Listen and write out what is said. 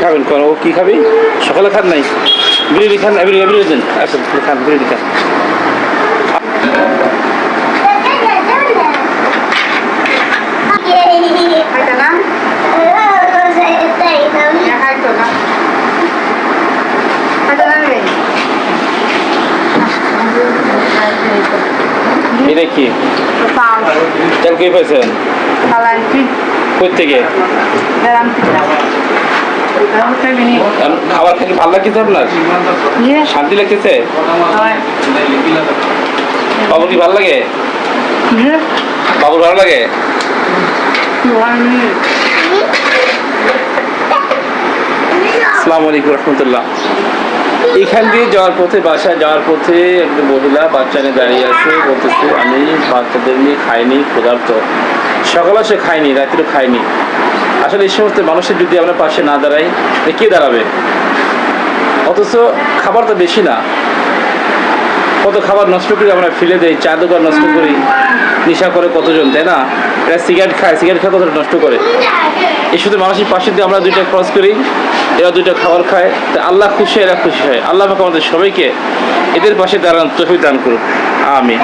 খাবেন কোন? ও কি খাবি? সকালে খান নাই? বিরিয়ানি খান? বিরিয়ানি দেন। আচ্ছা খান, বিরিয়ানি খান। এটা কি তেল কে পাইছেন? কই থেকে? খাবার খেতে ভালো লাগছে আপনার? শান্তি লাগতেছে? বাবু কি ভালো লাগে? বাবুর ভালো লাগে? আসসালামু আলাইকুম রহমতুল্লাহ। এখান দিয়ে যাওয়ার পথে, বাসায় যাওয়ার পথে একজন মহিলা বাচ্চা নিয়ে দাঁড়িয়ে আছে, বলতেছে আমি বাচ্চাদের নিয়ে খাইনি, ক্ষুধার্ত। সকালে সে খায়নি, রাত্রেও খায়নি। আসলে এই সমস্ত মানুষের যদি আমরা পাশে না দাঁড়াই, কে দাঁড়াবে? অথচ খাবার তো বেশি না, কত খাবার নষ্ট করি আমরা, ফেলে দেই, চা দোকান নষ্ট করি, নেশা করে কতজন, তাই না? এরা সিগারেট খায়, সিগারেট খায় কতটা নষ্ট করে। এই শুধু মানুষের পাশে দিয়ে আমরা দুইটা ক্রস করি, এরা দুইটা খাবার খায়, তা আল্লাহ খুশি, এরা খুশি হয়। আল্লাহ আমাদের সবাইকে এদের পাশে দাঁড়ান তৌফিক দান করুক, আমিন।